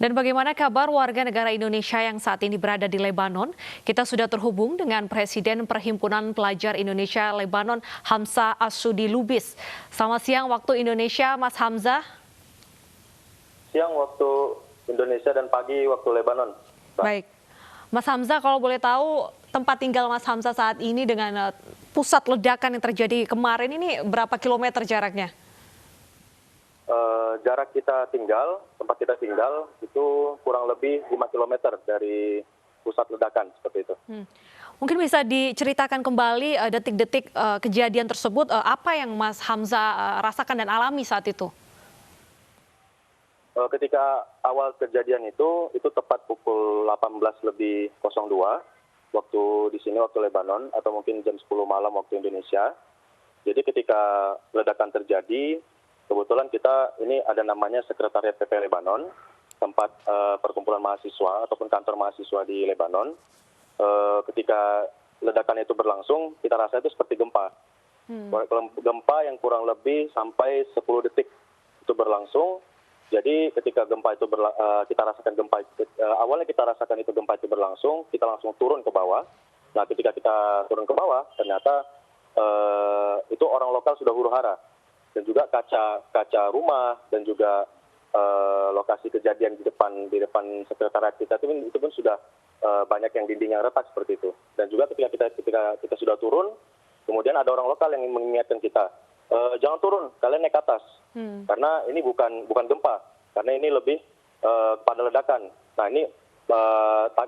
Dan bagaimana kabar warga negara Indonesia yang saat ini berada di Lebanon? Kita sudah terhubung dengan Presiden Perhimpunan Pelajar Indonesia Lebanon, Hamzah As-Sudi Lubis. Selamat siang waktu Indonesia, Mas Hamzah. Siang waktu Indonesia dan pagi waktu Lebanon. Baik. Mas Hamzah, kalau boleh tahu tempat tinggal Mas Hamzah saat ini dengan pusat ledakan yang terjadi kemarin ini berapa kilometer jaraknya? Jarak tempat kita tinggal itu kurang lebih 5 km dari pusat ledakan seperti itu. Mungkin bisa diceritakan kembali detik-detik kejadian tersebut, apa yang Mas Hamzah rasakan dan alami saat itu? Ketika awal kejadian itu tepat pukul 18:02 waktu di sini waktu Lebanon atau mungkin jam 10 malam waktu Indonesia. Jadi ketika ledakan terjadi, kebetulan kita ini ada namanya Sekretariat PP Lebanon, tempat perkumpulan mahasiswa ataupun kantor mahasiswa di Lebanon. Ketika ledakan itu berlangsung, kita rasa itu seperti gempa. Gempa yang kurang lebih sampai 10 detik itu berlangsung. Jadi ketika gempa itu awalnya kita rasakan itu gempa itu berlangsung, kita langsung turun ke bawah. Nah, ketika kita turun ke bawah, ternyata itu orang lokal sudah huru-hara. Dan juga kaca rumah dan juga lokasi kejadian di depan sekretariat kita itu pun sudah banyak yang dinding yang retak seperti itu. Dan juga ketika kita sudah turun, kemudian ada orang lokal yang mengingatkan kita, jangan turun, kalian naik ke atas, karena ini bukan gempa, karena ini lebih pada ledakan. Nah, ini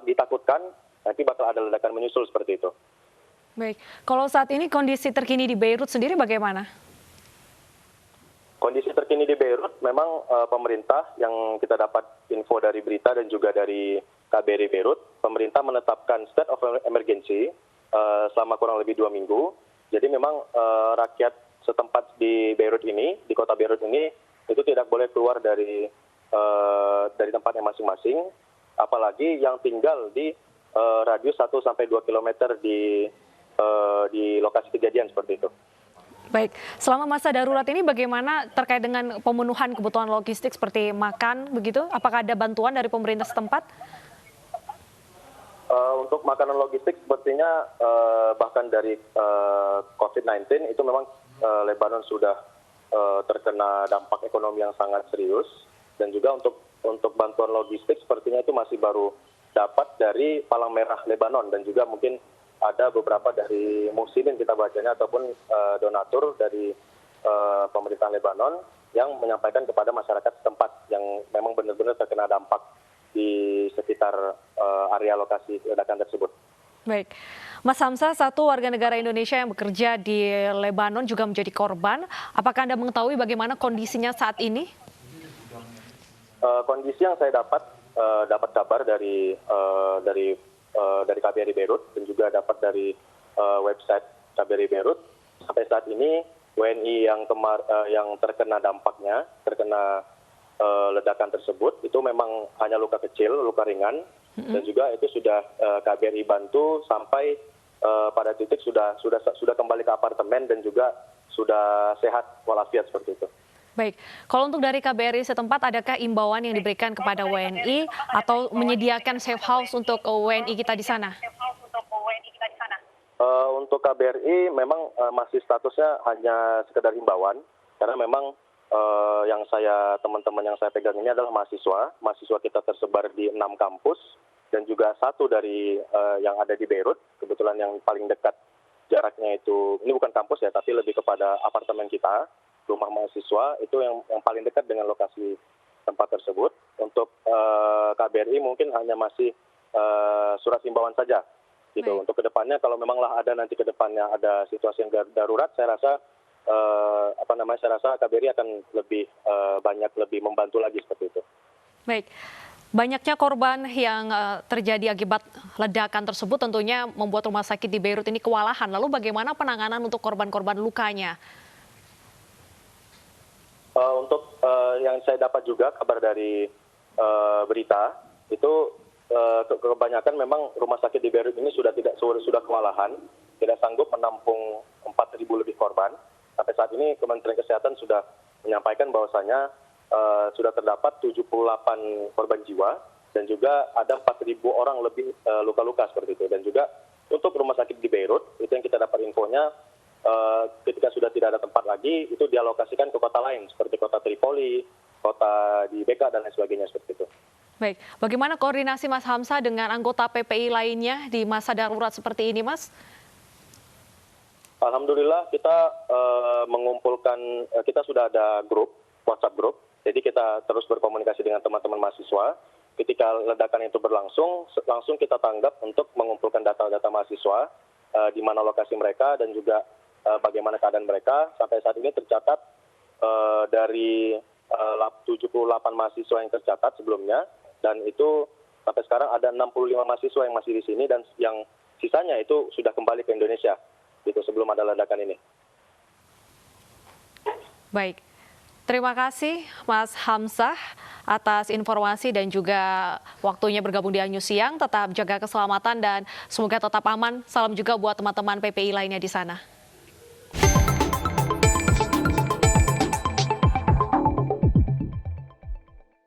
ditakutkan nanti bakal ada ledakan menyusul seperti itu. Baik, kalau saat ini kondisi terkini di Beirut sendiri bagaimana? Kondisi terkini di Beirut memang pemerintah yang kita dapat info dari berita dan juga dari KBRI Beirut, pemerintah menetapkan state of emergency selama kurang lebih 2 minggu. Jadi memang rakyat setempat di Beirut ini, di kota Beirut ini, itu tidak boleh keluar dari tempatnya masing-masing, apalagi yang tinggal di radius 1-2 km di lokasi kejadian seperti itu. Baik, selama masa darurat ini bagaimana terkait dengan pemenuhan kebutuhan logistik seperti makan begitu? Apakah ada bantuan dari pemerintah setempat? Untuk makanan logistik sepertinya bahkan dari COVID-19 itu memang Lebanon sudah terkena dampak ekonomi yang sangat serius, dan juga untuk bantuan logistik sepertinya itu masih baru dapat dari Palang Merah Lebanon, dan juga mungkin ada beberapa dari muslimin kita bacanya ataupun donatur dari pemerintah Lebanon yang menyampaikan kepada masyarakat setempat yang memang benar-benar terkena dampak di sekitar area lokasi ledakan tersebut. Baik, Mas Hamzah, satu warga negara Indonesia yang bekerja di Lebanon juga menjadi korban. Apakah Anda mengetahui bagaimana kondisinya saat ini? Kondisi yang saya dapat kabar dari KBRI Beirut dan juga dapat dari website KBRI Beirut, sampai saat ini WNI yang terkena dampaknya, terkena ledakan tersebut, itu memang hanya luka kecil, luka ringan, dan juga itu sudah KBRI bantu sampai pada titik sudah kembali ke apartemen dan juga sudah sehat walafiat seperti itu. Baik, kalau untuk dari KBRI setempat, adakah imbauan yang diberikan kepada WNI atau menyediakan safe house untuk WNI kita di sana? Untuk KBRI memang masih statusnya hanya sekedar imbauan, karena memang teman-teman yang saya pegang ini adalah mahasiswa kita tersebar di 6 kampus, dan juga satu dari yang ada di Beirut, kebetulan yang paling dekat jaraknya itu, ini bukan kampus ya, tapi lebih kepada apartemen kita, rumah mahasiswa, itu yang paling dekat dengan lokasi tempat tersebut. Untuk KBRI mungkin hanya masih surat himbauan saja. Gitu. Untuk kedepannya, kalau memanglah ada nanti kedepannya ada situasi yang darurat, saya rasa KBRI akan lebih membantu lagi seperti itu. Baik. Banyaknya korban yang terjadi akibat ledakan tersebut tentunya membuat rumah sakit di Beirut ini kewalahan. Lalu bagaimana penanganan untuk korban-korban lukanya? Untuk yang saya dapat juga kabar dari berita itu kebanyakan memang rumah sakit di Beirut ini sudah kewalahan, tidak sanggup menampung 4.000 lebih korban. Sampai saat ini Kementerian Kesehatan sudah menyampaikan bahwasanya sudah terdapat 78 korban jiwa dan juga ada 4.000 orang lebih luka-luka seperti itu. Dan juga untuk rumah sakit di Beirut, itu yang kita dapat infonya, ketika sudah tidak ada tempat lagi, itu dialokasikan ke kota lain, seperti kota Tripoli, kota di BK, dan lain sebagainya seperti itu. Baik, bagaimana koordinasi Mas Hamzah dengan anggota PPI lainnya di masa darurat seperti ini, Mas? Alhamdulillah kita mengumpulkan, kita sudah ada grup, WhatsApp grup, jadi kita terus berkomunikasi dengan teman-teman mahasiswa. Ketika ledakan itu berlangsung, langsung kita tanggap untuk mengumpulkan data-data mahasiswa, di mana lokasi mereka dan juga bagaimana keadaan mereka. Sampai saat ini tercatat dari 78 mahasiswa yang tercatat sebelumnya, dan itu sampai sekarang ada 65 mahasiswa yang masih di sini dan yang sisanya itu sudah kembali ke Indonesia gitu sebelum ada ledakan ini. Baik. Terima kasih Mas Hamzah atas informasi dan juga waktunya bergabung di News Siang. Tetap jaga keselamatan dan semoga tetap aman. Salam juga buat teman-teman PPI lainnya di sana.